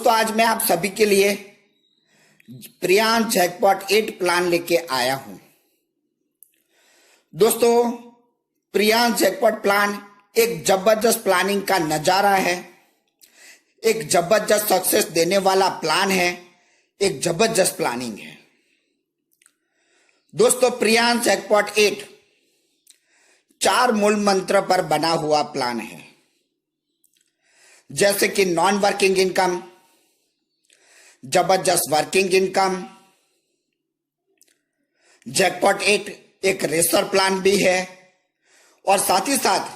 दोस्तों आज मैं आप सभी के लिए प्रियांश जैकपॉट 8 प्लान लेके आया हूं। दोस्तों प्रियांश जैकपॉट प्लान एक जबरदस्त प्लानिंग का नजारा है, एक जबरदस्त सक्सेस देने वाला प्लान है, एक जबरदस्त प्लानिंग है। दोस्तों प्रियांश जैकपॉट 8 4 मूल मंत्र पर बना हुआ प्लान है, जैसे कि नॉन वर्किंग इनकम, जबरदस्त वर्किंग इनकम। जैकपॉट 8 एक रेसर प्लान भी है और साथ ही साथ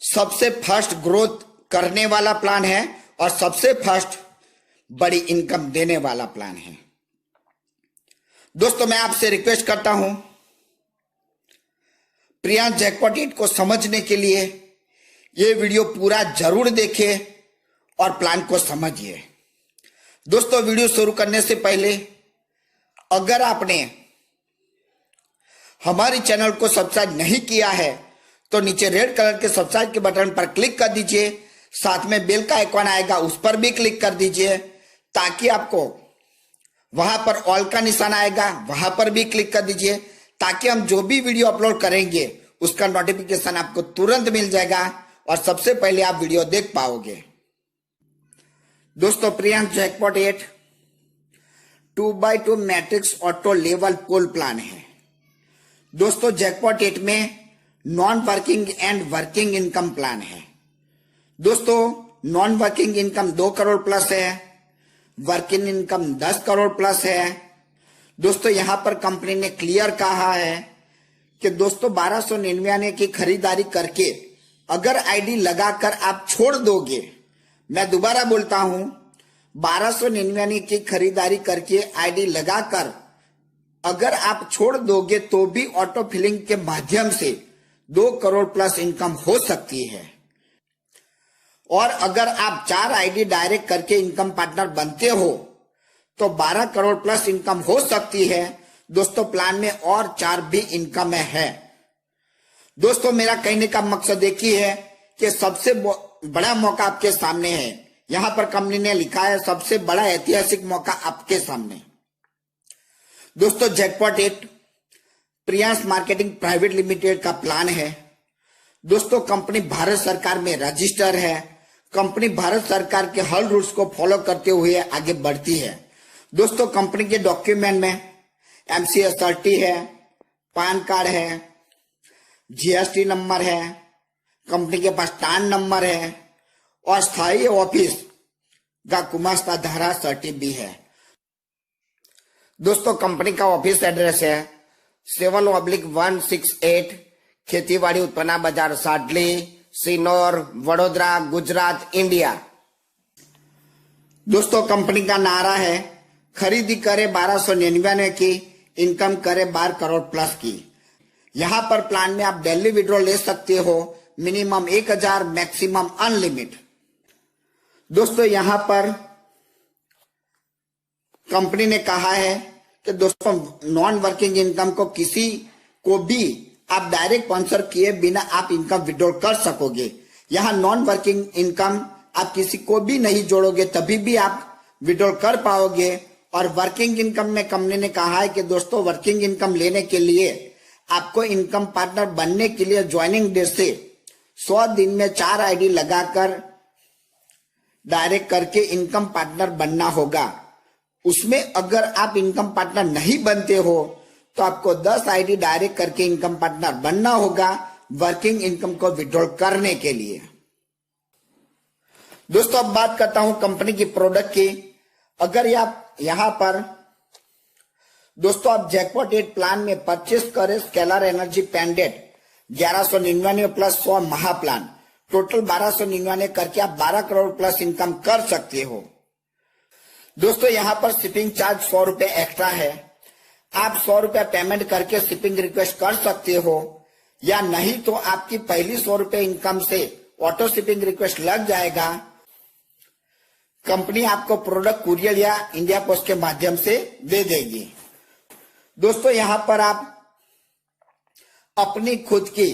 सबसे फर्स्ट ग्रोथ करने वाला प्लान है और सबसे फर्स्ट बड़ी इनकम देने वाला प्लान है। दोस्तों मैं आपसे रिक्वेस्ट करता हूं, प्रियांश जैकपॉट 8 को समझने के लिए ये वीडियो पूरा जरूर देखें और प्लान को समझिए। दोस्तों वीडियो शुरू करने से पहले अगर आपने हमारे चैनल को सब्सक्राइब नहीं किया है तो नीचे रेड कलर के सब्सक्राइब के बटन पर क्लिक कर दीजिए, साथ में बेल का आइकॉन आएगा उस पर भी क्लिक कर दीजिए ताकि आपको वहां पर ऑल का निशान आएगा, वहां पर भी क्लिक कर दीजिए ताकि हम जो भी वीडियो अपलोड करेंगे उसका नोटिफिकेशन आपको तुरंत मिल जाएगा और सबसे पहले आप वीडियो देख पाओगे। दोस्तों Priyansh jackpot 8 2x2 matrix auto level pool plan है। दोस्तों जैकपॉट 8 में non working and working income plan है। दोस्तों non working income 2 crore plus है, वर्किंग इनकम 10 करोड़ प्लस है। दोस्तों यहां पर कंपनी ने क्लियर कहा है कि दोस्तों 1299 की खरीदारी करके अगर आईडी लगाकर आप छोड़ दोगे, मैं दोबारा बोलता हूं 1299 की खरीदारी करके आईडी लगाकर अगर आप छोड़ दोगे तो भी ऑटो फिलिंग के माध्यम से 2 करोड़ प्लस इनकम हो सकती है। और अगर आप 4 आईडी डायरेक्ट करके इनकम पार्टनर बनते हो तो 12 करोड़ प्लस इनकम हो सकती है। दोस्तों प्लान में और 4 भी इनकम है। दोस्तों मेरा कहने का मकसद एक ही है कि सबसे बड़ा मौका आपके सामने है। यहां पर कंपनी ने लिखा है सबसे बड़ा ऐतिहासिक मौका आपके सामने। दोस्तों jackpot 8 Priyansh marketing private limited का प्लान है। दोस्तों कंपनी भारत सरकार में रजिस्टर है। कंपनी भारत सरकार के हर रूल्स को फॉलो करते हुए आगे बढ़ती है। दोस्तों कंपनी के डॉक्यूमेंट में MCA30 है, पान कार्ड है, GST नंबर है, कंपनी के पास टान नंबर है और स्थायी ऑफिस का गुमास्ता धारा सर्टी भी है। दोस्तों कंपनी का ऑफिस एड्रेस है 7/168 खेतीवाड़ी उत्पन्ना बाजार साडली, सिनोर, वडोदरा, गुजरात, इंडिया। दोस्तों कंपनी का नारा है खरीदी करे 1299 की, इनकम करे 12 करोड़ प्लस की। यहां पर प्लान में आप डेली विड्रॉ ले सकते हो, मिनिमम 1000, मैक्सिमम अनलिमिट। दोस्तों यहां पर कंपनी ने कहा है कि दोस्तों नॉन वर्किंग इनकम को किसी को भी आप डायरेक्ट स्पॉन्सर किए बिना आप इनकम विड्रॉ कर सकोगे। यहां नॉन वर्किंग इनकम आप किसी को भी नहीं जोड़ोगे तभी भी आप विड्रॉ कर पाओगे। और वर्किंग इनकम में कंपनी ने कहा है कि दोस्तों वर्किंग इनकम लेने के लिए आपको इनकम पार्टनर बनने के लिए ज्वाइनिंग डे से 100 दिन में 4 आईडी लगाकर डायरेक्ट करके इनकम पार्टनर बनना होगा। उसमें अगर आप इनकम पार्टनर नहीं बनते हो तो आपको 10 आईडी डायरेक्ट करके इनकम पार्टनर बनना होगा वर्किंग इनकम को विड्रॉ करने के लिए। दोस्तों अब बात करता हूं कंपनी की प्रोडक्ट की। अगर आप यहां पर दोस्तों आप जैकपॉट 8 प्लान में परचेस करें स्केलर एनर्जी पेंडेंट 1199 प्लस 100 महाप्लान, टोटल 1299 करके आप 12 करोड़ प्लस इनकम कर सकते हो। दोस्तों यहां पर शिपिंग चार्ज 100 रुपए एक्स्ट्रा है। आप 100 रुपए पेमेंट करके शिपिंग रिक्वेस्ट कर सकते हो या नहीं तो आपकी पहली 100 रुपए इनकम से ऑटो शिपिंग रिक्वेस्ट लग जाएगा। कंपनी आपको प्रोडक्ट कुरियर या इंडिया पोस्ट के माध्यम से दे देगी। दोस्तों यहां पर आप अपनी खुद की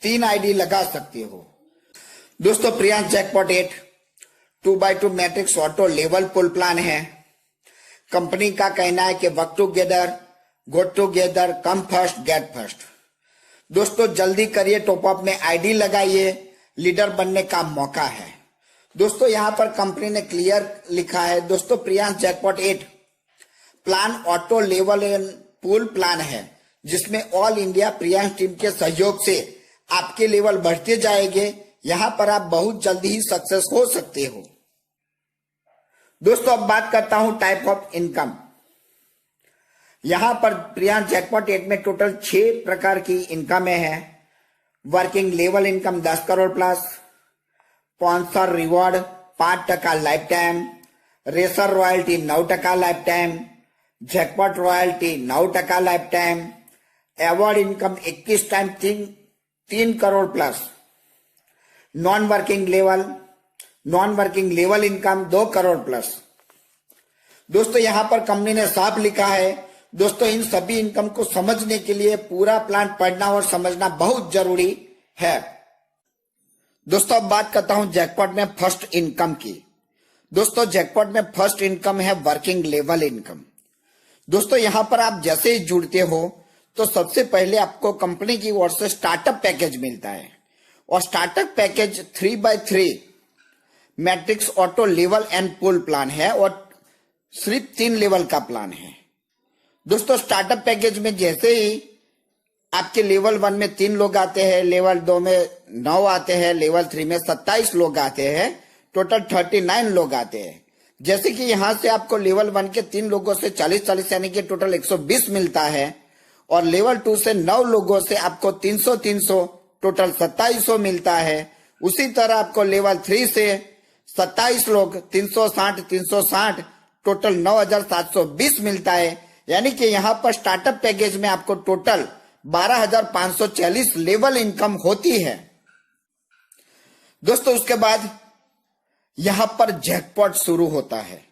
3 आईडी लगा सकते हो। दोस्तों Priyansh jackpot 8 2x2 matrix auto level pool plan है। कंपनी का कहना है कि work together, go together, come first, get first. दोस्तों जल्दी करिए, टॉपअप में आईडी लगाइए, लीडर बनने का मौका है। दोस्तों यहाँ पर कंपनी ने क्लियर लिखा है दोस्तों, Priyansh jackpot 8 plan auto level and pool plan है, जिसमें ऑल इंडिया प्रियांश टीम के सहयोग से आपके लेवल बढ़ते जाएंगे। यहाँ पर आप बहुत जल्दी ही सक्सेस हो सकते हो। दोस्तों अब बात करता हूं टाइप ऑफ इनकम। यहां पर प्रियांश जैकपॉट 8 में टोटल 6 प्रकार की इनकम है। Working level income 10 crore plus, sponsor reward 5% life time, racer royalty 9% life time, jackpot royalty 9% life time, award income 21 time 3 crore plus, non working level income 2 crore plus. दोस्तों यहां पर company ने साफ लिखा है दोस्तों, इन सभी इनकम को समझने के लिए पूरा प्लान पढ़ना और समझना बहुत जरूरी है। दोस्तों अब बात करता हूं जैकपॉट में फर्स्ट इनकम की। दोस्तों जैकपॉट में फर्स्ट इनकम है वर्किंग लेवल इनकम। दोस्तों यहां पर आप जैसे ही जुड़ते हो तो सबसे पहले आपको कंपनी की ओर से स्टार्टअप पैकेज मिलता है, और startup package 3x3 matrix auto level and pool plan है, और सिर्फ 3 लेवल का प्लान है। दोस्तों स्टार्टअप पैकेज में जैसे ही आपके लेवल 1 में 3 लोग आते हैं, लेवल 2 में 9 आते हैं, लेवल 3 में 27 लोग आते हैं, टोटल 39 लोग आते हैं। जैसे कि यहां से आपको लेवल 1 के 3 लोगों से 40 यानी कि टोटल 120 मिलता है, और लेवल 2 से 9 लोगों से आपको 300 टोटल 2700 मिलता है। उसी तरह आपको लेवल 3 से 27 लोग 360 टोटल 9720 मिलता है। यानी कि यहां पर स्टार्टअप पैकेज में आपको टोटल 12540 लेवल इनकम होती है। दोस्तों उसके बाद यहां पर जैकपॉट शुरू होता है।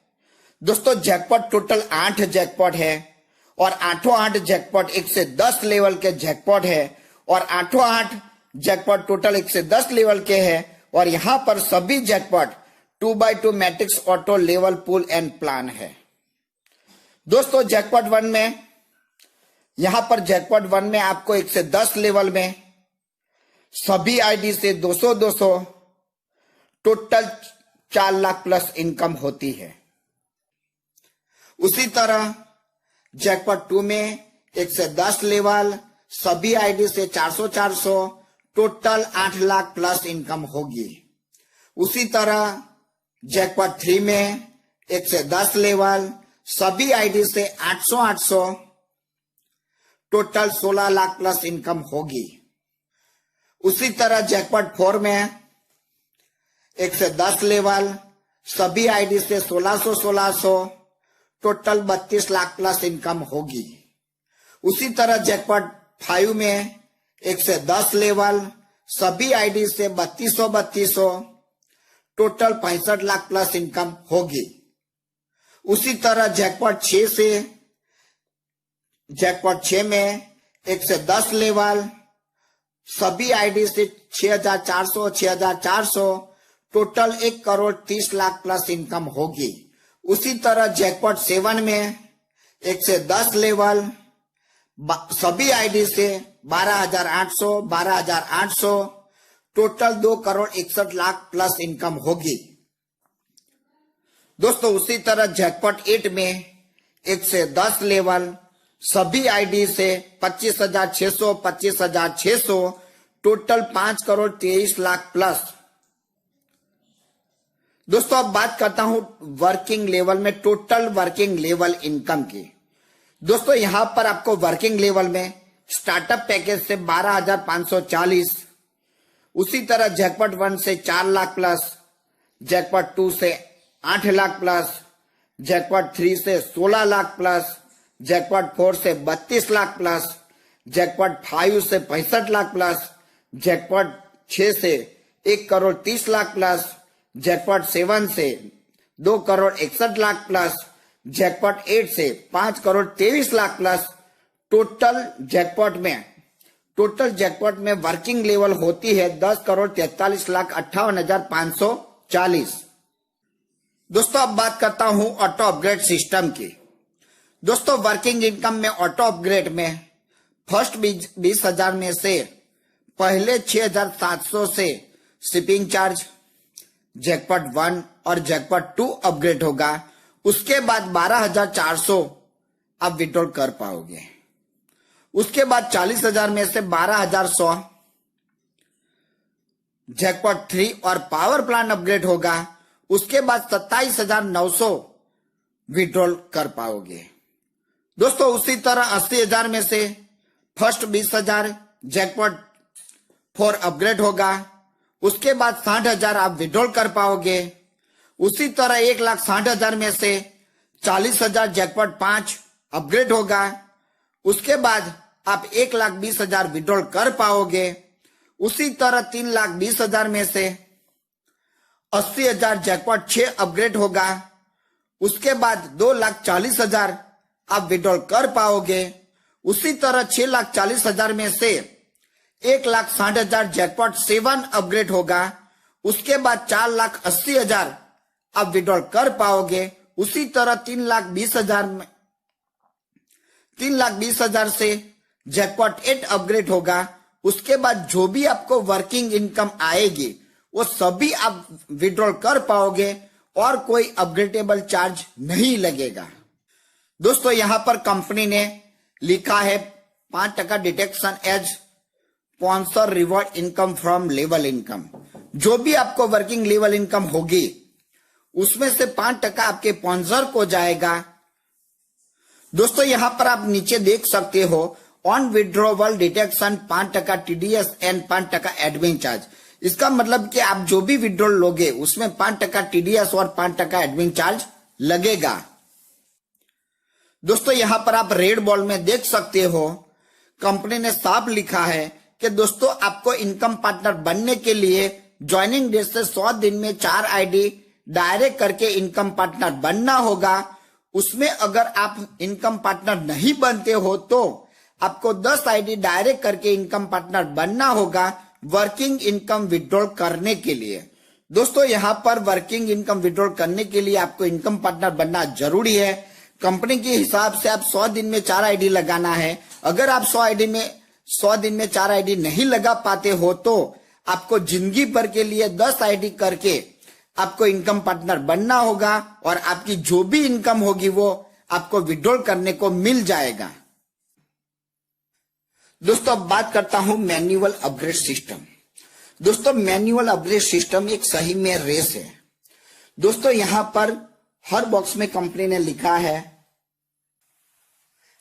दोस्तों जैकपॉट टोटल 8 जैकपॉट है, और 8 जैकपॉट 1 से 10 लेवल के जैकपॉट है, और 8 जैकपॉट टोटल 1 से 10 लेवल के हैं। और यहां पर सभी jackpot 2x2 matrix auto level pool and plan है। दोस्तों जैकपॉट 1 में, यहां पर जैकपॉट 1 में आपको 1 से 10 लेवल में सभी आईडी से 200 टोटल 4 लाख प्लस इनकम होती है। उसी तरह जैकपॉट 2 में 1 से 10 लेवल सभी आईडी से 400 टोटल 8 लाख प्लस इनकम होगी। उसी तरह जैकपॉट 3 में 1 से 10 लेवल सभी आईडी से 800 टोटल 16 लाख प्लस इनकम होगी। उसी तरह जैकपॉट 4 में 1 से 10 लेवल सभी आईडी से 1600 टोटल 32 लाख प्लस इनकम होगी। उसी तरह जैकपॉट 5 में 1 से 10 लेवल सभी आईडी से 3200 टोटल 65 लाख प्लस इनकम होगी। उसी तरह जैकपॉट 6 में 1 से 10 लेवल सभी आईडी से 6400 total 1 crore 30 lakh plus income होगी। उसी तरह जैकपॉट 7 में 1 से 10 लेवल सभी आईडी से 12800 total 2 crore 61 lakh plus income होगी। दोस्तों उसी तरह जैकपॉट 8 में 1 से 10 लेवल सभी आईडी से 25600 टोटल 5 करोड़ 23 लाख प्लस। दोस्तों अब बात करता हूं वर्किंग लेवल में टोटल वर्किंग लेवल इनकम की। दोस्तों यहां पर आपको वर्किंग लेवल में स्टार्टअप पैकेज से 12540, उसी तरह जैकपॉट 1 से 4 लाख प्लस, जैकपॉट 2 से 8 लाख प्लस, जैकपॉट 3 से 16 लाख प्लस, जैकपॉट 4 से 32 लाख प्लस, जैकपॉट 5 से 65 लाख प्लस, जैकपॉट 6 से 1 करोड़ 30 लाख प्लस, जैकपॉट 7 से 2 करोड़ 61 लाख प्लस, जैकपॉट 8 से 5 crore 23 lakh plus. Total jackpot में वर्किंग लेवल होती है 10 करोड़ 43 लाख 58,540। दोस्तों अब बात करता हूं ऑटो अपग्रेड सिस्टम की। दोस्तों वर्किंग इनकम में ऑटो अपग्रेड में फर्स्ट 20,000 में से पहले 6,700 से शिपिंग चार्ज, जैकपॉट 1 और जैकपॉट 2 अपग्रेड होगा। उसके बाद 12,400 आप विड्रॉल कर पाओगे। उसके बाद 40,000 में से 12,100 जैकपॉट 3 और पावर प्लान अपग्रेड होगा। उसके बाद 27,900 विड्रॉल कर पाओगे। दोस्तों उसी तरह 80,000 में से फर्स्ट 20,000 जैकपॉट 4 अपग्रेड होगा। उसके बाद 60,000 आप विड्रॉल कर पाओगे। उसी तरह 1,60,000 में से 40,000 जैकपॉट 5 अपग्रेड होगा। उसके बाद आप 1,20,000 विड्रॉल कर पाओगे। उसी तरह 3,20,000 में से 80,000 जैकपॉट 6 अपग्रेड होगा। उसके बाद 2,40,000 आप विड्रॉल कर पाओगे। उसी तरह 6,40,000 में से 1,60,000 जैकपॉट 7 अपग्रेड होगा। उसके बाद 4,80,000 आप विड्रॉल कर पाओगे। उसी तरह 3,20,000 से जैकपॉट 8 अपग्रेड होगा। उसके बाद जो भी आपको वर्किंग इनकम आएगी वो सभी आप विड्रॉल कर पाओगे और कोई अपग्रेडेबल चार्ज नहीं लगेगा। दोस्तों यहां पर कंपनी ने लिखा है 5% deduction as sponsor reward income from level income. जो भी आपको वर्किंग लेवल इनकम होगी उसमें से 5% आपके स्पॉन्सर को जाएगा। दोस्तों यहां पर आप नीचे देख सकते हो on withdrawal deduction 5% TDS and 5% admin charge. इसका मतलब कि आप जो भी विड्रॉल लोगे उसमें 5% टीडीएस और 5% एडमिन चार्ज लगेगा। दोस्तों यहां पर आप रेड बॉल में देख सकते हो कंपनी ने साफ लिखा है कि दोस्तों आपको इनकम पार्टनर बनने के लिए ज्वाइनिंग डेट से 100 दिन में 4 आईडी डायरेक्ट करके इनकम पार्टनर बनना होगा। उसमें अगर आप इनकम पार्टनर नहीं बनते हो तो आपको 10 आईडी डायरेक्ट करके इनकम पार्टनर बनना होगा वर्किंग इनकम विड्रॉल करने के लिए। दोस्तों यहां पर वर्किंग इनकम विड्रॉल करने के लिए आपको इनकम पार्टनर बनना जरूरी है। कंपनी के हिसाब से आप 100 दिन में 4 आईडी लगाना है। अगर आप 100 दिन में 4 आईडी नहीं लगा पाते हो तो आपको जिंदगी भर के लिए 10 आईडी करके आपको इनकम पार्टनर बनना होगा और आपकी जो भी इनकम होगी वो आपको विड्रॉल करने को मिल जाएगा। दोस्तों अब बात करता हूं मैन्युअल अपग्रेड सिस्टम। दोस्तों मैन्युअल अपग्रेड सिस्टम एक सही में रेस है। दोस्तों यहां पर हर बॉक्स में कंपनी ने लिखा है,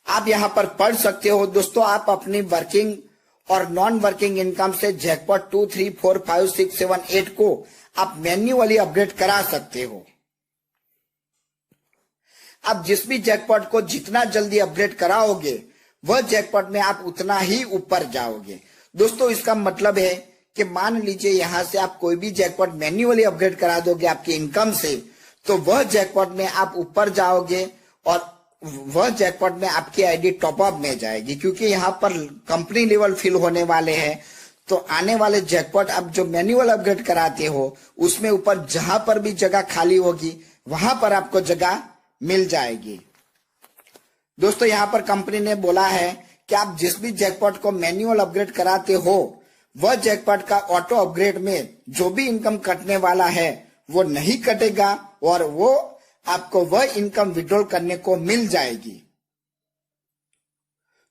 आप यहां पर पढ़ सकते हो। दोस्तों आप अपनी वर्किंग और नॉन वर्किंग इनकम से जैकपॉट 2, 3, 4, 5, 6, 7, 8 को आप मैन्युअली अपग्रेड करा सकते हो। आप जिस भी जैकपॉट को जितना जल्दी अपग्रेड कराओगे वह जैकपॉट में आप उतना ही ऊपर जाओगे। दोस्तों इसका मतलब है कि मान लीजिए यहां से आप कोई भी जैकपॉट मैन्युअली अपग्रेड करा दोगे आपकी इनकम से, तो वह जैकपॉट में आप ऊपर जाओगे और वह जैकपॉट में आपकी आईडी टॉप अप में जाएगी। क्योंकि यहाँ पर कंपनी लेवल फिल होने वाले हैं तो आने वाले जैकपॉट आप जो मैन्युअल अपग्रेड कराते हो उसमें ऊपर जहां पर भी जगह खाली होगी वहां पर आपको जगह मिल जाएगी। दोस्तों यहाँ पर कंपनी ने बोला है कि आप जिस भी जैकपॉट को मैन्युअल अपग्रेड कराते हो वह जैकपॉट का ऑटो अपग्रेड में जो भी इनकम कटने वाला है वो नहीं कटेगा और वो आपको वह इनकम विड्रॉल करने को मिल जाएगी।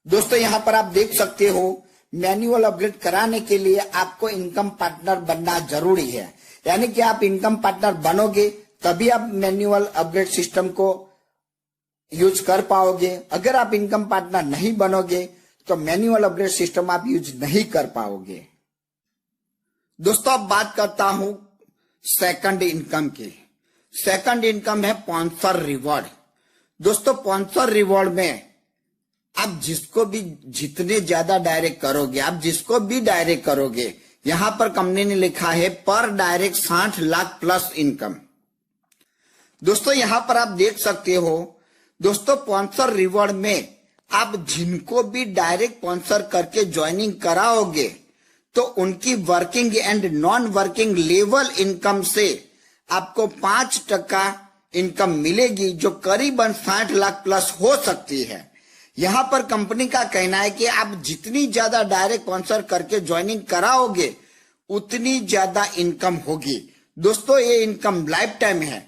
दोस्तों यहां पर आप देख सकते हो मैन्युअल अपग्रेड कराने के लिए आपको इनकम पार्टनर बनना जरूरी है। यानी कि आप इनकम पार्टनर बनोगे तभी आप मैन्युअल अपग्रेड सिस्टम को यूज कर पाओगे। अगर आप इनकम पार्टनर नहीं बनोगे तो मैन्युअल अपग्रेड सिस्टम आप यूज नहीं कर पाओगे। दोस्तों अब बात करता हूं सेकंड इनकम की। सेकंड इनकम है स्पॉन्सर रिवॉर्ड। दोस्तों स्पॉन्सर रिवॉर्ड में आप जिसको भी जितने ज्यादा डायरेक्ट करोगे, आप जिसको भी डायरेक्ट करोगे, यहां पर कंपनी ने लिखा है पर डायरेक्ट 60 लाख प्लस इनकम। दोस्तों यहां पर आप देख सकते हो दोस्तों स्पॉन्सर रिवॉर्ड में आप जिनको भी डायरेक्ट स्पॉन्सर करके ज्वाइनिंग कराओगे तो उनकी working and non working level income से आपको 5% इनकम मिलेगी जो करीबन 60 लाख प्लस हो सकती है। यहाँ पर कंपनी का कहना है कि आप जितनी ज्यादा डायरेक्ट स्पॉन्सर करके ज्वाइनिंग कराओगे उतनी ज्यादा इनकम होगी। दोस्तों ये इनकम लाइफ टाइम है।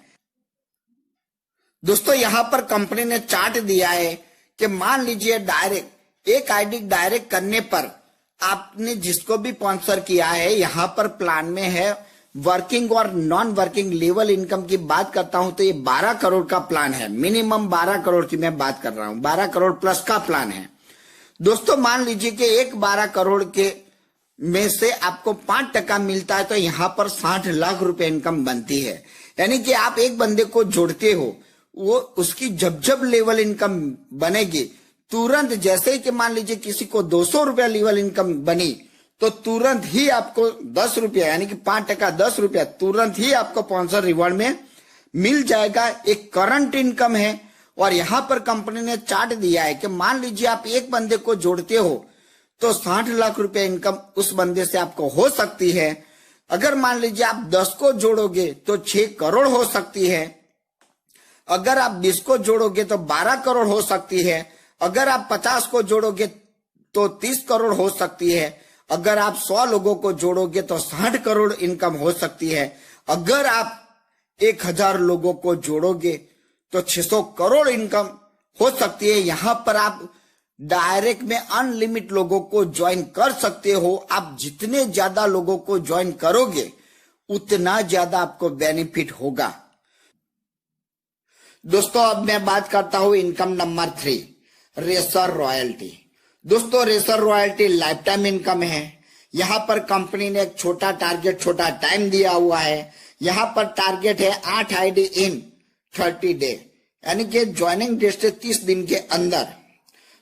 दोस्तों यहाँ पर कंपनी ने चार्ट दिया है कि मान लीजिए डायरेक्ट एक आईडी डायरेक्ट करने पर आपने जिसको भी स्पॉन्सर किया है, यहाँ पर प्लान में है वर्किंग और नॉन वर्किंग लेवल इनकम की बात करता हूं तो ये 12 करोड़ का प्लान है। मिनिमम 12 करोड़ की मैं बात कर रहा हूं, 12 करोड़ प्लस का प्लान है। दोस्तों मान लीजिए कि एक 12 करोड़ के में से आपको 5% मिलता है तो यहाँ पर 60 लाख रुपए इनकम बनती है। यानी कि आप एक बंदे को जोड़ते हो, वो उसकी जब जब लेवल इनकम बनेगी तुरंत, जैसे ही कि मान लीजिए किसी को 200 रुपया लेवल इनकम बनी तो तुरंत ही आपको 10 रुपया यानी कि 5% 10 रुपया तुरंत ही आपको स्पॉन्सर रिवॉर्ड में मिल जाएगा। एक करंट इनकम है। और यहाँ पर कंपनी ने चार्ट दिया है कि मान लीजिए आप एक बंदे को जोड़ते हो तो 60 लाख रुपए इनकम उस बंदे से आपको हो सकती है। अगर मान लीजिए आप 10 को जोड़ोगे तो 6 करोड़ हो सकती है। अगर आप 20 को जोड़ोगे तो 12 करोड़ हो सकती है। अगर आप 50 को जोड़ोगे तो 30 करोड़ हो सकती है। अगर आप 100 लोगों को जोड़ोगे तो 60 करोड़ इनकम हो सकती है। अगर आप 1000 लोगों को जोड़ोगे तो 600 करोड़ इनकम हो सकती है। यहाँ पर आप डायरेक्ट में अनलिमिट लोगों को ज्वाइन कर सकते हो। आप जितने ज्यादा लोगों को ज्वाइन करोगे उतना ज्यादा आपको बेनिफिट होगा। दोस्तों अब मैं बात करता हूं इनकम नंबर 3, रेसर रॉयल्टी। दोस्तों racer royalty life time income है। यहाँ पर कंपनी ने एक छोटा टारगेट, छोटा टाइम दिया हुआ है। यहाँ पर टारगेट है 8 आईडी इन 30 डे, यानी कि ज्वाइनिंग डेट से 30 दिन के अंदर।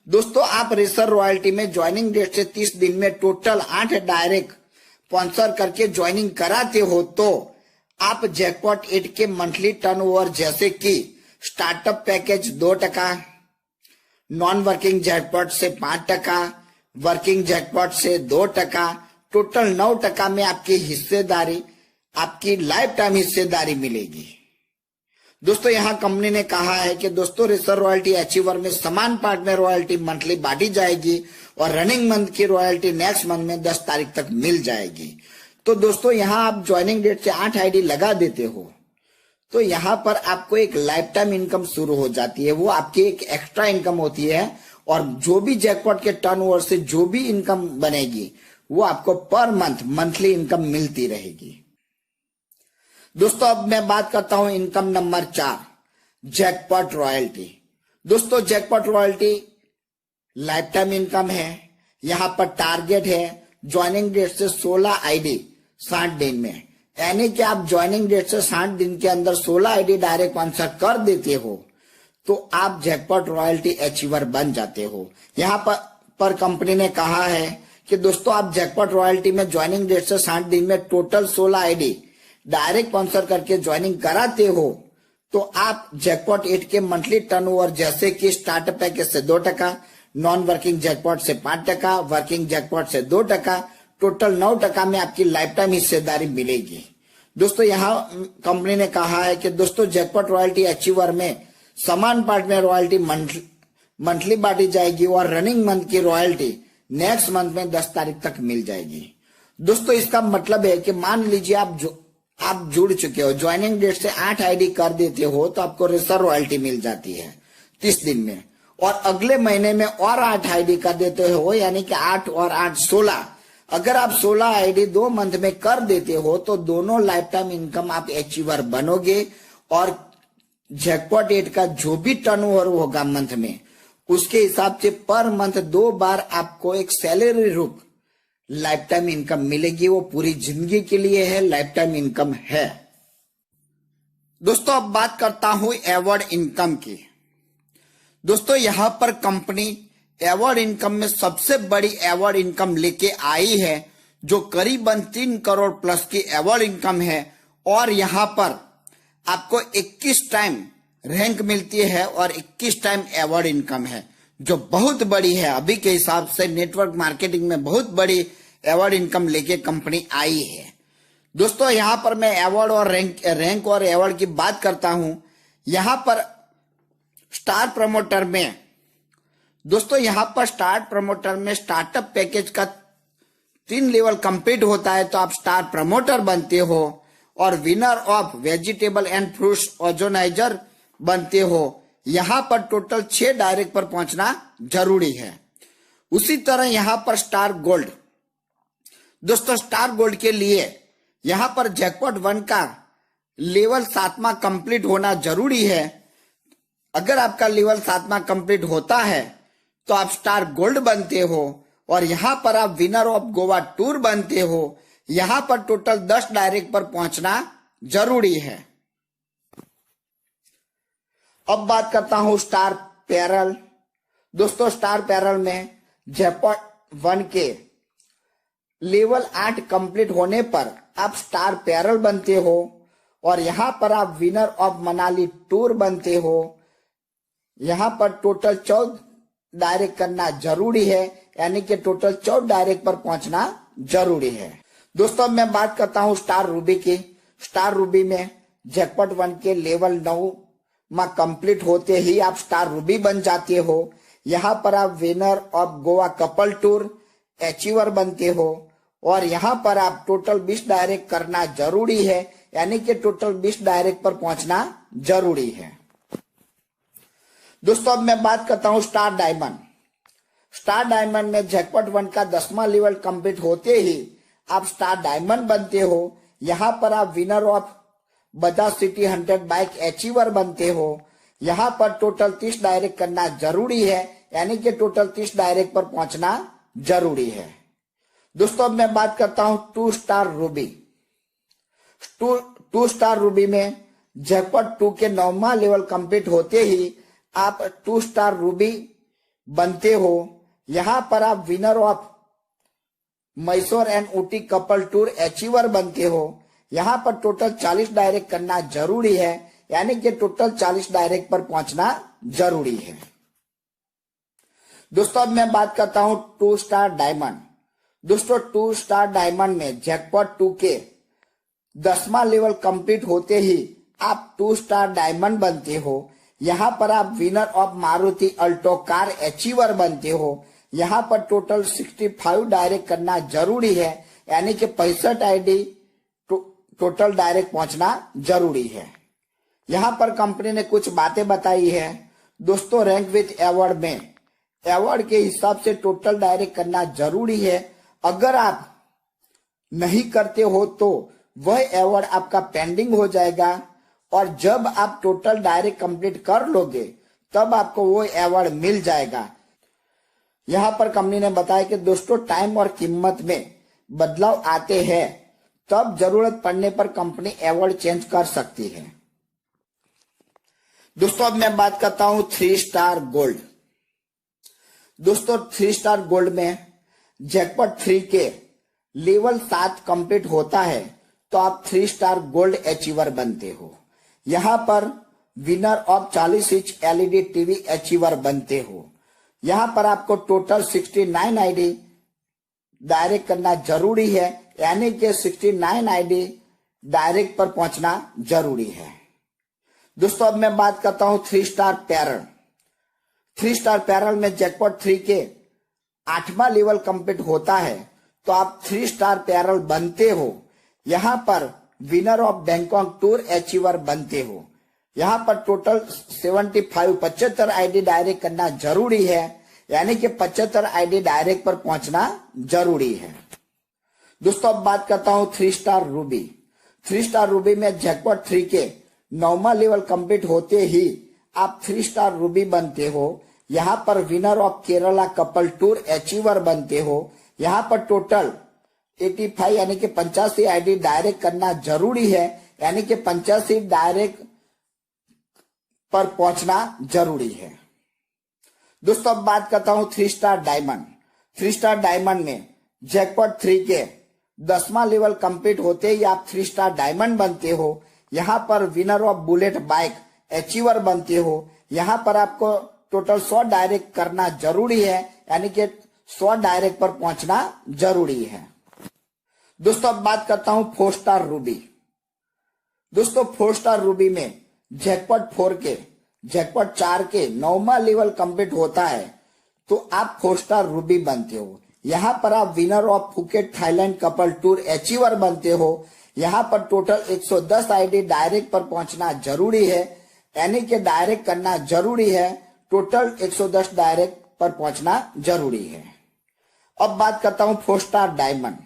दोस्तों आप रेसर रॉयल्टी में ज्वाइनिंग डेट से 30 दिन में टोटल 8 डायरेक्ट स्पॉन्सर करके ज्वाइनिंग कराते हो तो आप जैकपॉट 8 के मंथली टर्नओवर जैसे कि startup package 2%, non working jackpot से 5%, वर्किंग जैकपॉट से 2%, टोटल 9% में आपकी हिस्सेदारी, आपकी लाइफ टाइम हिस्सेदारी मिलेगी। दोस्तों यहाँ कंपनी ने कहा है कि दोस्तों रेसर रॉयल्टी अचीवर में समान पार्ट में रॉयल्टी मंथली बांटी जाएगी और रनिंग मंथ की रॉयल्टी नेक्स्ट मंथ में 10 तारीख तक मिल जाएगी। तो दोस्तों यहाँ आप ज्वाइनिंग डेट से 8 आईडी लगा देते हो तो यहाँ पर आपको एक लाइफ टाइम इनकम शुरू हो जाती है। वो आपकी एक एक्स्ट्रा इनकम होती है और जो भी जैकपॉट के टर्नओवर से जो भी इनकम बनेगी वो आपको पर मंथ मंथली इनकम मिलती रहेगी। दोस्तों अब मैं बात करता हूं इनकम नंबर 4, जैकपॉट रॉयल्टी। दोस्तों jackpot royalty life time income है। यहाँ पर टारगेट है ज्वाइनिंग डेट से 16 आईडी 60 दिन में, यानी कि आप ज्वाइनिंग डेट से 60 दिन के अंदर 16 आईडी डायरेक्ट स्पॉन्सर कर देते हो तो आप जैकपॉट रॉयल्टी अचीवर बन जाते हो। यहाँ पर कंपनी ने कहा है कि दोस्तों आप जैकपॉट रॉयल्टी में ज्वाइनिंग डेट से 60 दिन में टोटल 16 आईडी डायरेक्ट स्पॉन्सर करके ज्वाइनिंग कराते हो तो आप जैकपॉट 8 के मंथली टर्नओवर जैसे कि स्टार्टअप पैकेज से 2%, नॉन वर्किंग जैकपॉट से 5%, वर्किंग जैकपॉट से 2%, टोटल 9% में आपकी लाइफ टाइम हिस्सेदारी मिलेगी। दोस्तों यहाँ कंपनी ने कहा है कि दोस्तों जैकपॉट रॉयल्टी अचीवर में समान पार्ट में रॉयल्टी मंथली बांटी जाएगी और रनिंग मंथ की रॉयल्टी नेक्स्ट मंथ में 10 तारीख तक मिल जाएगी। दोस्तों इसका मतलब है कि मान लीजिए आप जुड़ चुके हो, ज्वाइनिंग डेट से 8 आईडी कर देते हो तो आपको रेसर रॉयल्टी मिल जाती है 30 दिन में, और अगले महीने में और 8 आईडी कर देते हो यानी कि 8 और 8 16। अगर आप 16 आईडी 2 मंथ में कर देते हो तो दोनों लाइफ टाइम इनकम आप अचीवर बनोगे और जैकपॉट 8 का जो भी टर्नओवर होगा मंथ में उसके हिसाब से पर मंथ 2 बार आपको एक सैलरी रूप लाइफ टाइम इनकम मिलेगी। वो पूरी जिंदगी के लिए है, लाइफ टाइम इनकम है। दोस्तों अब बात करता हूं अवार्ड इनकम की। दोस्तों यहां पर कंपनी अवार्ड इनकम में सबसे बड़ी अवार्ड इनकम लेके आई है जो करीबन 3 करोड़ प्लस की अवार्ड इनकम है और यहां पर आपको 21 टाइम रैंक मिलती है और 21 टाइम अवार्ड इनकम है जो बहुत बड़ी है। अभी के हिसाब से नेटवर्क मार्केटिंग में बहुत बड़ी अवार्ड इनकम लेके कंपनी आई है। दोस्तों यहाँ पर मैं अवार्ड और रैंक और अवार्ड की बात करता हूँ। यहां पर स्टार प्रमोटर में दोस्तों यहां पर स्टार प्रमोटर में स्टार्टअप पैकेज का 3 लेवल कंप्लीट होता है तो आप स्टार प्रमोटर बनते हो, और winner of vegetable and fruits ozonizer बनते हो। यहां पर टोटल 6 डायरेक्ट पर पहुंचना जरूरी है। उसी तरह यहां पर स्टार गोल्ड, दोस्तों स्टार गोल्ड के लिए यहां पर जैकपॉट 1 का लेवल 7वां कंप्लीट होना जरूरी है। अगर आपका लेवल 7वां कंप्लीट होता है तो आप स्टार गोल्ड बनते हो, और यहां पर आप विनर ऑफ गोवा टूर बनते हो। यहां पर टोटल 10 डायरेक्ट पर पहुंचना जरूरी है। अब बात करता हूं स्टार पैरल। दोस्तों स्टार पैरल में जैकपॉट 1 के लेवल 8 कंप्लीट होने पर आप स्टार पैरल बनते हो, और यहां पर आप विनर ऑफ मनाली टूर बनते हो। यहां पर टोटल 14 डायरेक्ट करना जरूरी है, यानी कि टोटल 14 डायरेक्ट पर पहुंचना जरूरी है। दोस्तों मैं बात करता हूं स्टार रूबी की। स्टार रूबी में जैकपॉट 1 के लेवल 9 में कंप्लीट होते ही आप स्टार रूबी बन जाते हो। यहां पर आप winner of Goa couple tour achiever बनते हो, और यहां पर आप टोटल 20 डायरेक्ट करना जरूरी है, यानी कि टोटल 20 डायरेक्ट पर पहुंचना जरूरी है। दोस्तों अब मैं बात करता हूं स्टार डायमंड। स्टार डायमंड में जैकपॉट 1 का 10वां लेवल कंप्लीट होते ही आप स्टार डायमंड बनते हो। यहां पर आप winner of Bajaj city 100 bike achiever बनते हो। यहां पर टोटल 30 डायरेक्ट करना जरूरी है, यानी कि टोटल 30 डायरेक्ट पर पहुंचना जरूरी है। दोस्तों अब मैं बात करता हूं 2 स्टार रूबी। 2 स्टार रूबी में जैकपॉट 2 के 9वां लेवल कंप्लीट होते ही आप 2 स्टार रूबी बनते हो। यहां पर आप winner of Mysore and Ooty couple tour achiever बनते हो। यहां पर टोटल 40 डायरेक्ट करना जरूरी है, यानी कि टोटल 40 डायरेक्ट पर पहुंचना जरूरी है। दोस्तों अब मैं बात करता हूं 2 स्टार डायमंड। दोस्तों 2 स्टार डायमंड में जैकपॉट 2 के 10वां लेवल कंप्लीट होते ही आप 2 स्टार डायमंड बनते हो। यहां पर आप winner of Maruti Alto car achiever बनते हो। यहां पर टोटल 65 डायरेक्ट करना जरूरी है, यानी कि 65 आईडी टोटल डायरेक्ट पहुंचना जरूरी है। यहां पर कंपनी ने कुछ बातें बताई है। दोस्तों रैंक विथ अवार्ड में अवार्ड के हिसाब से टोटल डायरेक्ट करना जरूरी है। अगर आप नहीं करते हो तो वह अवार्ड आपका पेंडिंग हो जाएगा, और जब आप टोटल डायरेक्ट कंप्लीट कर लोगे तब आपको वो अवार्ड मिल जाएगा। यहां पर कंपनी ने बताया कि दोस्तों टाइम और कीमत में बदलाव आते हैं, तब जरूरत पड़ने पर कंपनी अवार्ड चेंज कर सकती है। दोस्तों अब मैं बात करता हूं 3 स्टार गोल्ड। दोस्तों 3 स्टार गोल्ड में जैकपॉट 3 के लेवल 7 कंप्लीट होता है तो आप 3 स्टार गोल्ड अचीवर बनते हो। यहां पर winner of 40 inch LED TV achiever बनते हो। यहां पर आपको टोटल 69 आईडी डायरेक्ट करना जरूरी है, यानी कि 69 आईडी डायरेक्ट पर पहुंचना जरूरी है। दोस्तों अब मैं बात करता हूं 3 स्टार पैरल। 3 स्टार पैरल में जैकपॉट 3 के 8वां लेवल कंप्लीट होता है तो आप 3 स्टार पैरल बनते हो। यहां पर winner of Bangkok tour achiever बनते हो। यहां पर टोटल 75 आईडी डायरेक्ट करना जरूरी है, यानी कि 75 आईडी डायरेक्ट पर पहुंचना जरूरी है। दोस्तों अब बात करता हूं 3 स्टार रूबी। 3 स्टार रूबी में जैकपॉट 3 के 9वां लेवल कंप्लीट होते ही आप 3 स्टार रूबी बनते हो। यहां पर winner of Kerala couple tour achiever बनते हो। यहां पर टोटल 85 यानी कि 85 आईडी डायरेक्ट करना जरूरी है, यानी कि 85 डायरेक्ट पर पहुंचना जरूरी है। दोस्तों अब बात करता हूं 3 स्टार डायमंड। 3 स्टार डायमंड में जैकपॉट 3 के 10वां लेवल कंप्लीट होते ही आप 3 स्टार डायमंड बनते हो। यहां पर winner of bullet bike achiever बनते हो। यहां पर आपको टोटल 100 डायरेक्ट करना जरूरी है, यानी कि 100 डायरेक्ट पर पहुंचना जरूरी है। दोस्तों अब बात करता हूं 4 स्टार रूबी। दोस्तों 4 स्टार रूबी में जैकपॉट 4 के, जैकपॉट 4 के 9वां लेवल कंप्लीट होता है तो आप 4 स्टार रूबी बनते हो। यहाँ पर आप winner of Phuket Thailand couple tour achiever बनते हो। यहाँ पर टोटल 110 आईडी डायरेक्ट पर पहुंचना जरूरी है, यानी कि डायरेक्ट करना जरूरी है। टोटल 110 डायरेक्ट पर पहुंचना जरूरी है। अब बात करता हूं 4 स्टार डायमंड।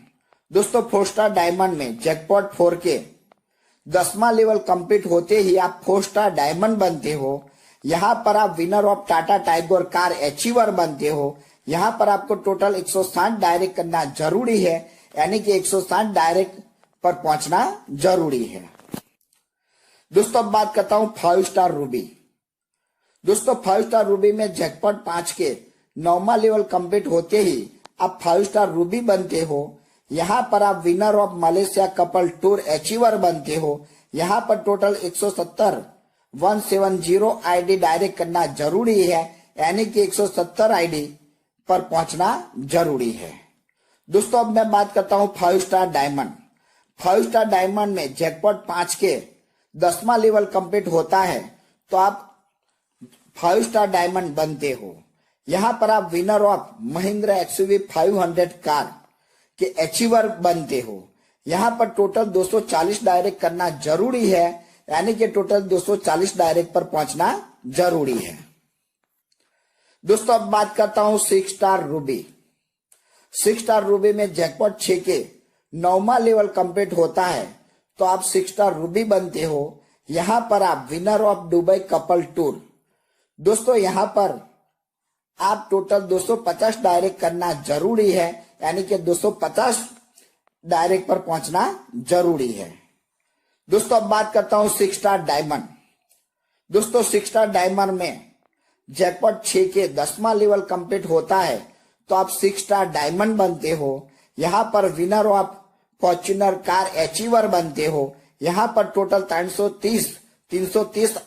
दोस्तों 4 स्टार डायमंड में जैकपॉट 4 के 10वां लेवल कंप्लीट होते ही आप 4 स्टार डायमंड बनते हो। यहाँ पर आप winner of Tata tiger car achiever बनते हो। यहाँ पर आपको टोटल 160 डायरेक्ट करना जरूरी है, यानी कि 160 डायरेक्ट पर पहुंचना जरूरी है। दोस्तों अब बात करता हूं 5 स्टार रूबी। दोस्तों 5 स्टार रूबी में जैकपॉट 5 के 9वां लेवल कंप्लीट होते ही आप 5 स्टार रूबी बनते हो। यहाँ पर आप winner of Malaysia couple tour achiever बनते हो। यहाँ पर टोटल 170 आईडी डायरेक्ट करना जरूरी है, यानी कि 170 आईडी पर पहुंचना जरूरी है। दोस्तों अब मैं बात करता हूं 5 स्टार डायमंड। 5 स्टार डायमंड में जैकपॉट 5 के 10वां लेवल कंप्लीट होता है तो आप 5 स्टार डायमंड बनते हो। यहाँ पर आप winner of Mahindra XUV 500 car के अचीवर बनते हो। यहाँ पर टोटल 240 डायरेक्ट करना जरूरी है, यानी कि टोटल 240 डायरेक्ट पर पहुंचना जरूरी है। दोस्तों अब बात करता हूं 6 स्टार रूबी। 6 स्टार रूबी में जैकपॉट 6 के 9वां लेवल कंप्लीट होता है तो आप 6 स्टार रूबी बनते हो। यहाँ पर आप winner of Dubai couple tour. दोस्तों यहाँ पर आप टोटल 250 डायरेक्ट करना जरूरी है, यानी कि 250 डायरेक्ट पर पहुंचना जरूरी है। दोस्तों अब बात करता हूं 6 स्टार डायमंड। दोस्तों 6 स्टार डायमंड में जैकपॉट 6 के 10वां लेवल कंप्लीट होता है तो आप 6 स्टार डायमंड बनते हो। यहाँ पर winner of Fortuner car achiever बनते हो। यहाँ पर टोटल 330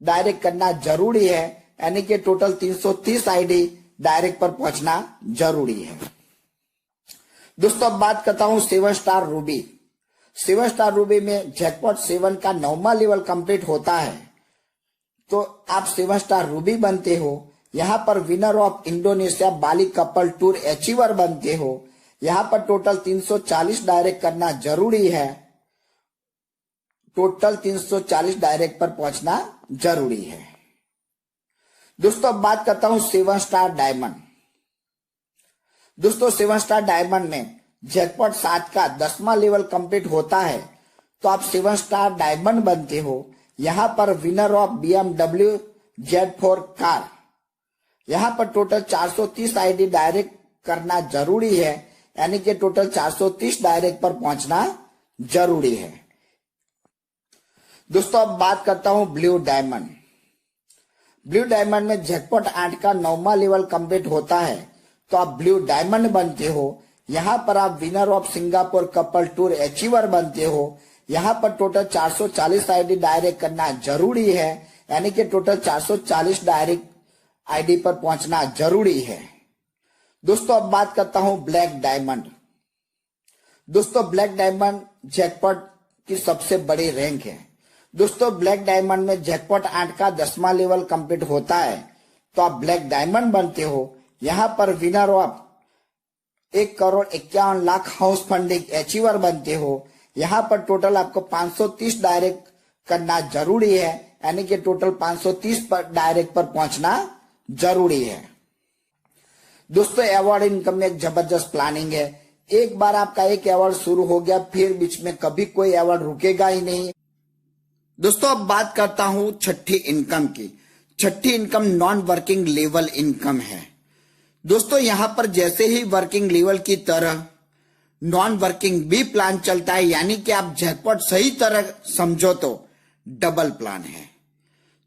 डायरेक्ट करना जरूरी है, यानी कि टोटल 330 आईडी डायरेक्ट पर पहुंचना जरूरी है। दोस्तों अब बात करता हूं 7 स्टार रूबी। 7 स्टार रूबी में जैकपॉट 7 का 9वां लेवल कंप्लीट होता है तो आप 7 स्टार रूबी बनते हो। यहाँ पर winner of Indonesia Bali couple tour achiever बनते हो। यहाँ पर टोटल 340 डायरेक्ट करना जरूरी है। टोटल 340 डायरेक्ट पर पहुंचना जरूरी है। दोस्तों अब बात करता हूं 7 स्टार डायमंड। दोस्तों 7 स्टार डायमंड में जैकपॉट 7 का 10वां लेवल कंप्लीट होता है तो आप 7 स्टार डायमंड बनते हो। यहाँ पर winner of BMW Z4 car. यहाँ पर टोटल 430 आईडी डायरेक्ट करना जरूरी है, यानी कि टोटल 430 डायरेक्ट पर पहुंचना जरूरी है। दोस्तों अब बात करता हूं ब्लू डायमंड। ब्लू डायमंड में जैकपॉट 8 का 9वां लेवल कंप्लीट होता है तो आप ब्लू डायमंड बनते हो। यहाँ पर आप winner of Singapore couple tour achiever बनते हो। यहाँ पर टोटल 440 आईडी डायरेक्ट करना जरूरी है, यानी कि टोटल 440 डायरेक्ट आईडी पर पहुंचना जरूरी है। दोस्तों अब बात करता हूं ब्लैक डायमंड। दोस्तों ब्लैक डायमंड जैकपॉट की सबसे बड़ी रैंक है। दोस्तों ब्लैक डायमंड में जैकपॉट 8 का 10वां लेवल कंप्लीट होता है तो आप ब्लैक डायमंड बनते हो। यहाँ पर winner of 1,51,00,000 house funding achiever बनते हो। यहाँ पर टोटल आपको 530 डायरेक्ट करना जरूरी है, यानी कि टोटल 530 पर डायरेक्ट पर पहुंचना जरूरी है। दोस्तों अवार्ड इनकम में एक जबरदस्त प्लानिंग है। एक बार आपका एक अवार्ड शुरू हो गया फिर बीच में कभी कोई अवार्ड रुकेगा ही नहीं। दोस्तों अब बात करता हूं छठी इनकम की। छठी income non working level income है। दोस्तों यहां पर जैसे ही वर्किंग लेवल की तरह नॉन वर्किंग भी प्लान चलता है, यानी कि आप जैकपॉट सही तरह समझो तो डबल प्लान है।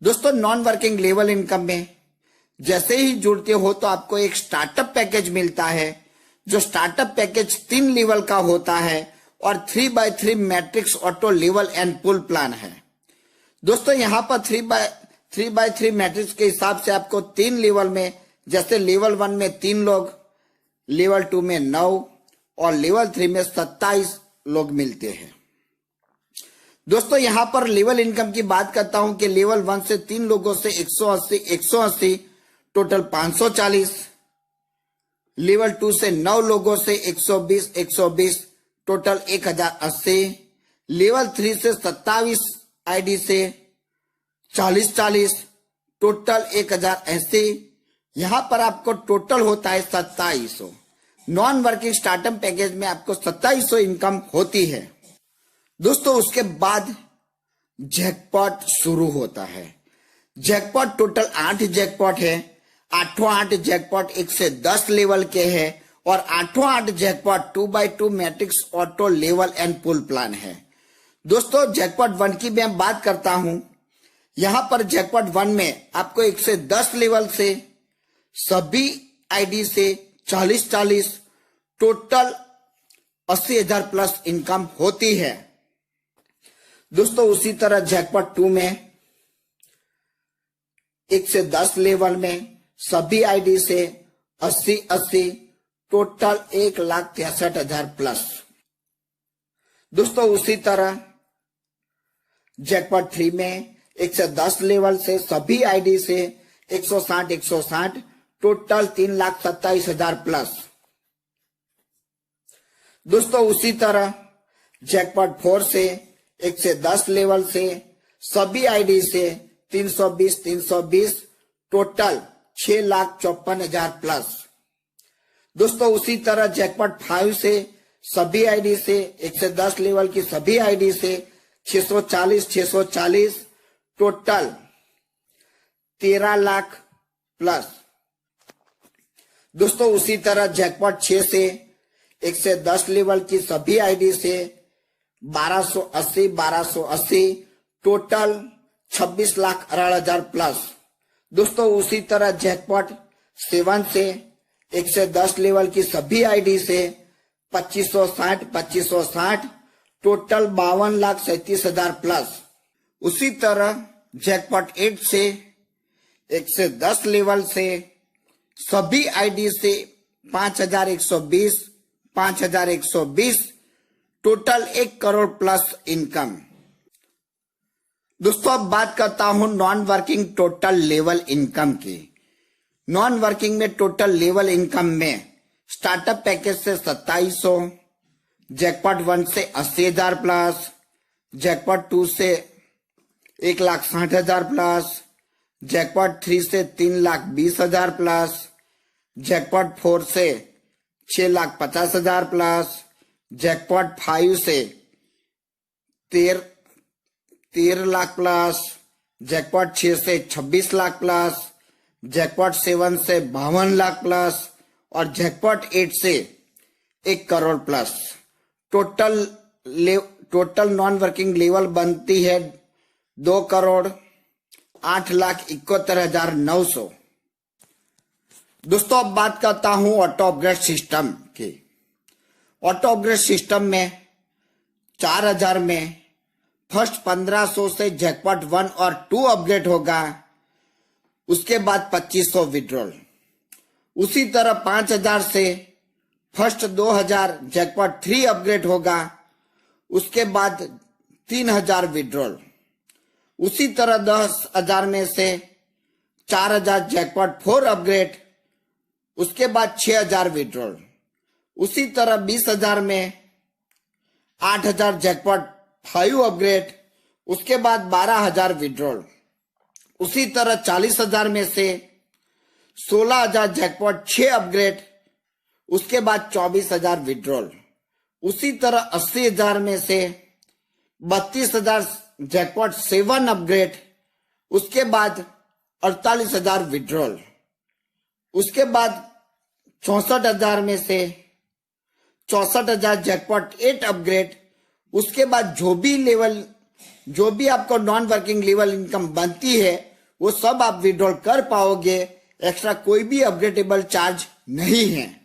दोस्तों नॉन वर्किंग लेवल इनकम में जैसे ही जुड़ते हो तो आपको एक स्टार्टअप पैकेज मिलता है, जो स्टार्टअप पैकेज 3 लेवल का होता है और 3x3 matrix auto level and pool plan है। दोस्तों यहाँ पर 3x3 मैट्रिक्स के हिसाब से आपको 3 लेवल में, जैसे लेवल 1 में 3 लोग, लेवल 2 में 9 और लेवल 3 में 27 लोग मिलते हैं। दोस्तों यहां पर लेवल इनकम की बात करता हूं कि लेवल 1 से 3 लोगों से 180 टोटल 540, लेवल 2 से 9 लोगों से 120 टोटल 1080, लेवल 3 से 27 आईडी से 40 टोटल 1080। यहां पर आपको टोटल होता है 2700। नॉन वर्किंग स्टार्टअप पैकेज में आपको 2700 इनकम होती है। दोस्तों उसके बाद जैकपॉट शुरू होता है। जैकपॉट टोटल 8 जैकपॉट है। 8 जैकपॉट 1 से 10 लेवल के हैं और 8 jackpot 2x2 matrix auto level and pool plan है। दोस्तों जैकपॉट 1 की मैं बात करता हूं। यहां पर जैकपॉट 1 में आपको 1 से 10 लेवल से सभी आईडी से 40 टोटल 80,000 प्लस इनकम होती है। दोस्तों उसी तरह जैकपॉट 2 में 1 से 10 लेवल में सभी आईडी से 80 टोटल 1,63,000 प्लस। दोस्तों उसी तरह जैकपॉट 3 में 1 से 10 लेवल से सभी आईडी से 160 टोटल 3,27,000 प्लस। दोस्तों उसी तरह जैकपॉट 4 से 1 से 10 लेवल से सभी आईडी से 320 टोटल 6,54,000 प्लस। दोस्तों उसी तरह जैकपॉट 5 से सभी आईडी से 1 से 10 लेवल की सभी आईडी से 640 टोटल 13 लाख प्लस। दोस्तों उसी तरह जैकपॉट 6 से 1 से 10 लेवल की सभी आईडी से 1280 टोटल 26,18,000 प्लस। दोस्तों उसी तरह जैकपॉट 7 से 1 से 10 लेवल की सभी आईडी से 2560 टोटल 52,37,000 प्लस। उसी तरह जैकपॉट 8 से 1 से 10 लेवल से सभी आईडी से 5,120 टोटल 1 करोड़ प्लस इनकम। दोस्तों अब बात करता हूं non working total level income की। नॉन वर्किंग में टोटल लेवल इनकम में स्टार्टअप पैकेज से 2700, जैकपॉट 1 से 80,000 प्लस, जैकपॉट 2 से 1,60,000 प्लस, जैकपॉट 3 से 3,20,000 प्लस, जैकपॉट 4 से 6,50,000 प्लस, जैकपॉट 5 से 13 लाख प्लस, जैकपॉट 6 से 26 लाख प्लस, जैकपॉट 7 से 52 लाख प्लस और जैकपॉट 8 से 1 crore plus. Total non working level बनती है 2,08,71,900। दोस्तों अब बात करता हूं ऑटो अपग्रेड सिस्टम की। ऑटो अपग्रेड सिस्टम में 4,000 में फर्स्ट 1,500 से जैकपॉट 1 और 2 अपग्रेड होगा, उसके बाद 2,500 विड्रॉल। उसी तरह 5,000 से फर्स्ट 2,000 जैकपॉट 3 अपग्रेड होगा, उसके बाद 3,000 विड्रॉल। उसी तरह 10,000 में से 4,000 जैकपॉट 4 अपग्रेड, उसके बाद 6,000 विड्रॉल। उसी तरह 20,000 में 8,000 जैकपॉट 5 अपग्रेड, उसके बाद 12,000 विड्रॉल। उसी तरह 40,000 में से 16,000 जैकपॉट 6 अपग्रेड, उसके बाद 24,000 विड्रॉल। उसी तरह 80,000 में से 32,000 जैकपॉट 7 अपग्रेड, उसके बाद 48,000 विड्रॉल। उसके बाद 64,000 में से 64,000 जैकपॉट 8 अपग्रेड, उसके बाद जो भी आपको नॉन वर्किंग लेवल इनकम बनती है वो सब आप विड्रॉल कर पाओगे। एक्स्ट्रा कोई भी अपग्रेडेबल चार्ज नहीं है।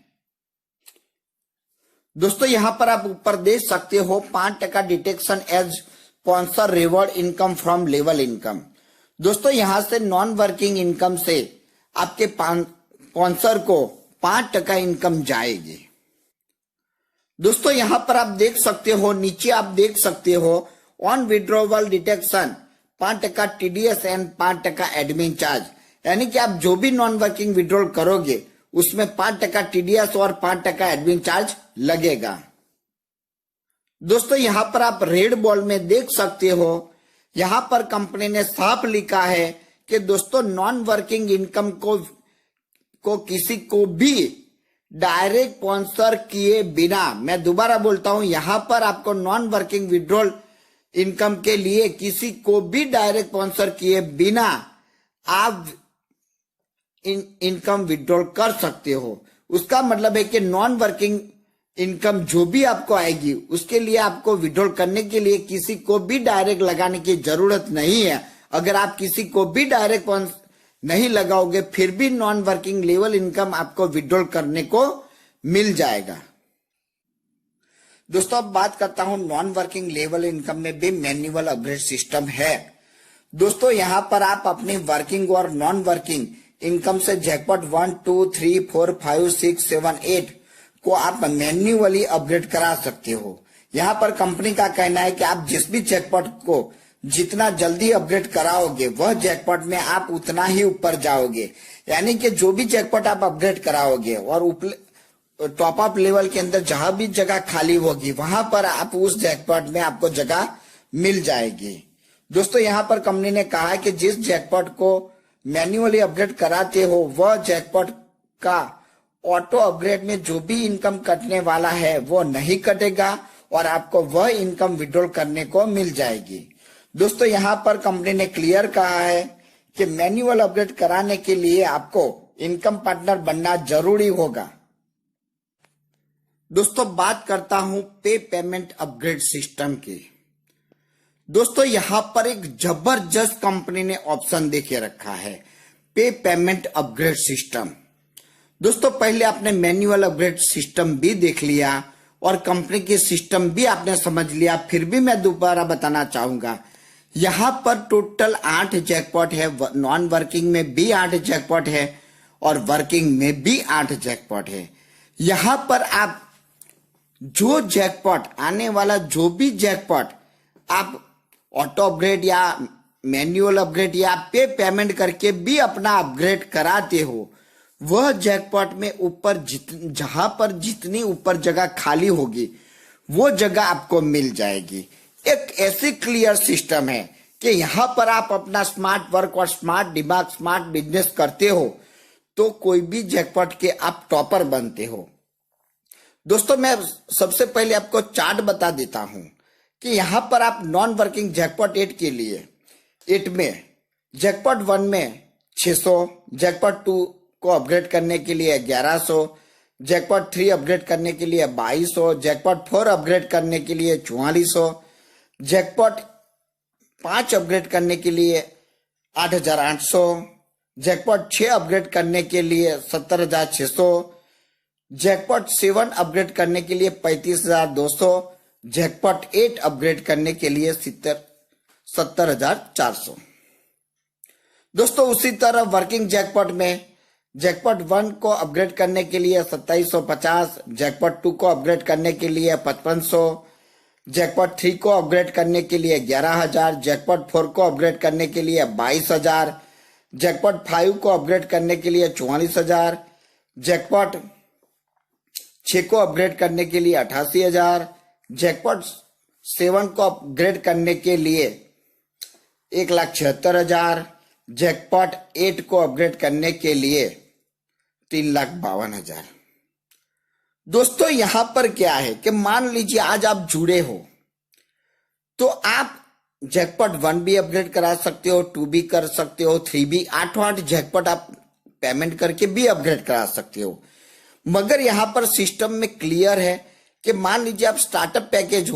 दोस्तों यहां पर आप ऊपर देख सकते हो 5% detection as sponsor reward income from level income. दोस्तों यहां से नॉन वर्किंग इनकम से आपके स्पॉन्सर को 5% इनकम जाएगी। दोस्तों यहां पर आप देख सकते हो, नीचे आप देख सकते हो on withdrawal detection 5% TDS and 5% admin charge. यानी कि आप जो भी नॉन वर्किंग विड्रॉल करोगे उसमें 5% TDS और 5% एडमिन चार्ज लगेगा। दोस्तों यहां पर आप रेड बॉल में देख सकते हो, यहां पर कंपनी ने साफ लिखा है कि दोस्तों नॉन वर्किंग इनकम को किसी को भी डायरेक्ट स्पॉन्सर किए बिना, मैं दोबारा बोलता हूं, यहां पर आपको नॉन वर्किंग विड्रॉल इनकम के लिए किसी को भी डायरेक्ट स्पॉन्सर किए बिना आप इनकम विड्रॉल कर सकते हो। उसका मतलब है कि नॉन वर्किंग इनकम जो भी आपको आएगी उसके लिए आपको विड्रॉल करने के लिए किसी को भी डायरेक्ट लगाने की जरूरत नहीं है। अगर आप किसी को भी डायरेक्ट नहीं लगाओगे फिर भी नॉन वर्किंग लेवल इनकम आपको विड्रॉल करने को मिल जाएगा। दोस्तों अब बात करता हूं नॉन वर्किंग लेवल इनकम में भी मैन्युअल अपग्रेड सिस्टम है। दोस्तों यहां पर आप अपनी वर्किंग और नॉन वर्किंग इनकम से जैकपॉट 1, 2, 3, 4, 5, 6, 7, 8 को आप मैन्युअली अपग्रेड करा सकते हो। यहाँ पर कंपनी का कहना है कि आप जिस भी जैकपॉट को जितना जल्दी अपग्रेड कराओगे वह जैकपॉट में आप उतना ही ऊपर जाओगे। यानी कि जो भी जैकपॉट आप अपग्रेड कराओगे और टॉप अप लेवल के अंदर जहां भी जगह खाली होगी वहां पर आप उस जैकपॉट में आपको जगह मिल जाएगी। दोस्तों यहाँ पर कंपनी ने कहा है कि जिस जैकपॉट को मैन्युअली अपग्रेड कराते हो वह जैकपॉट का ऑटो अपग्रेड में जो भी इनकम कटने वाला है वो नहीं कटेगा और आपको वह इनकम विड्रॉल करने को मिल जाएगी। दोस्तों यहाँ पर कंपनी ने क्लियर कहा है कि मैन्युअल अपग्रेड कराने के लिए आपको इनकम पार्टनर बनना जरूरी होगा। दोस्तों बात करता हूं पे पेमेंट अपग्रेड सिस्टम की। दोस्तों यहाँ पर एक जबरदस्त कंपनी ने ऑप्शन देके रखा है, पे पेमेंट अपग्रेड सिस्टम। दोस्तों पहले आपने मैन्युअल अपग्रेड सिस्टम भी देख लिया और कंपनी की सिस्टम भी आपने समझ लिया, फिर भी मैं दोबारा बताना चाहूंगा। यहाँ पर टोटल 8 जैकपॉट है, नॉन वर्किंग में भी 8 जैकपॉट है और वर्किंग में भी 8 जैकपॉट है। यहाँ पर आप जो जैकपॉट आने वाला जो भी जैकपॉट आप ऑटो अपग्रेड या मैन्युअल अपग्रेड या पे पेमेंट करके भी अपना अपग्रेड कराते हो वह जैकपॉट में ऊपर जहां पर जितनी ऊपर जगह खाली होगी वो जगह आपको मिल जाएगी। एक ऐसी क्लियर सिस्टम है कि यहां पर आप अपना स्मार्ट वर्क और स्मार्ट दिमाग स्मार्ट बिजनेस करते हो तो कोई भी जैकपॉट के आप टॉपर बनते हो। दोस्तों मैं सबसे पहले आपको चार्ट बता देता हूं कि यहां पर आप नॉन वर्किंग जैकपॉट 8 के लिए 8 में जैकपॉट 1 में 600, जैकपॉट 2 को अपग्रेड करने के लिए 1100, जैकपॉट 3 अपग्रेड करने के लिए 2200, जैकपॉट 4 अपग्रेड करने के लिए 4400, जैकपॉट 5 अपग्रेड करने के लिए 8800, जैकपॉट 6 अपग्रेड करने के लिए 70600, जैकपॉट 7 अपग्रेड करने के लिए 35200, जैकपॉट 8 अपग्रेड करने के लिए 70400। दोस्तों उसी तरह वर्किंग जैकपॉट में जैकपॉट 1 को अपग्रेड करने के लिए 2750, जैकपॉट 2 को अपग्रेड करने के लिए 5500, जैकपॉट 3 को अपग्रेड करने के लिए 11000, जैकपॉट 4 को अपग्रेड करने के लिए 22000, जैकपॉट 5 को अपग्रेड करने के लिए 44000, जैकपॉट 6 को अपग्रेड करने के लिए 88000, जैकपॉट 7 को अपग्रेड करने के लिए 1,76,000, जैकपॉट 8 को अपग्रेड करने के लिए 3,52,000। दोस्तों यहां पर क्या है कि मान लीजिए आज आप जुड़े हो तो आप जैकपॉट 1 भी अपग्रेड करा सकते हो, 2 भी कर सकते हो, 3 भी, 8 जैकपॉट आप पेमेंट करके भी अपग्रेड करा सकते हो। मगर यहां पर सिस्टम में क्लियर है कि मान लीजिए आप स्टार्टअप पैकेज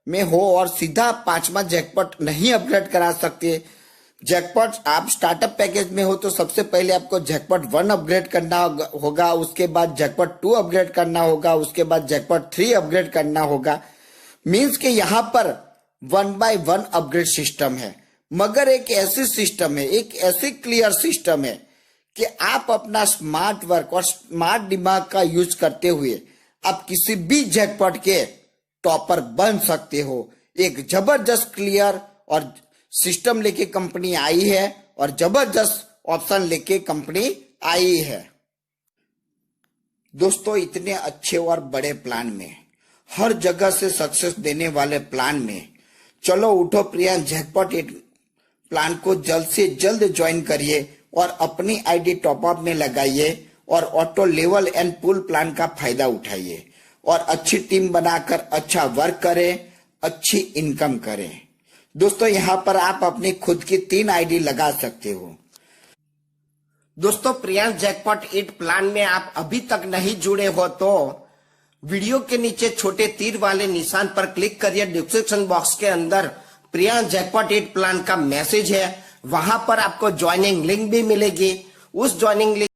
में हो और सीधा 5वां जैकपॉट नहीं अपग्रेड करा सकते। जैकपॉट आप स्टार्टअप पैकेज में हो तो सबसे पहले आपको जैकपॉट 1 अपग्रेड करना होगा, उसके बाद जैकपॉट 2 अपग्रेड करना होगा, उसके बाद जैकपॉट 3 अपग्रेड करना होगा। मींस कि यहां पर 1 by 1 अपग्रेड सिस्टम है। मगर एक ऐसी सिस्टम है, एक ऐसी क्लियर सिस्टम है कि आप अपना स्मार्ट वर्क और स्मार्ट दिमाग का यूज करते हुए आप किसी भी जैकपॉट के टॉपर बन सकते हो। एक जबरदस्त क्लियर और सिस्टम लेके कंपनी आई है और जबरदस्त ऑप्शन लेके कंपनी आई है। दोस्तों इतने अच्छे और बड़े प्लान में, हर जगह से सक्सेस देने वाले प्लान में, चलो उठो प्रियांश जैकपॉट 8 प्लान को जल्द से जल्द ज्वाइन करिए और अपनी आईडी टॉपअप में लगाइए और auto level and pool plan का फायदा उठाइए और अच्छी टीम बनाकर अच्छा वर्क करें, अच्छी इनकम करें। दोस्तों यहाँ पर आप अपनी खुद की 3 आईडी लगा सकते हो। दोस्तों प्रियांश जैकपॉट 8 प्लान में आप अभी तक नहीं जुड़े हो तो वीडियो के नीचे छोटे तीर वाले निशान पर क्लिक करिए। डिस्क्रिप्शन बॉक्स के अंदर प्रियांश जैकपॉट 8 प्लान का मैसेज है, वहां पर आपको ज्वाइनिंग लिंक भी मिलेगी। उस ज्वाइनिंग लिंक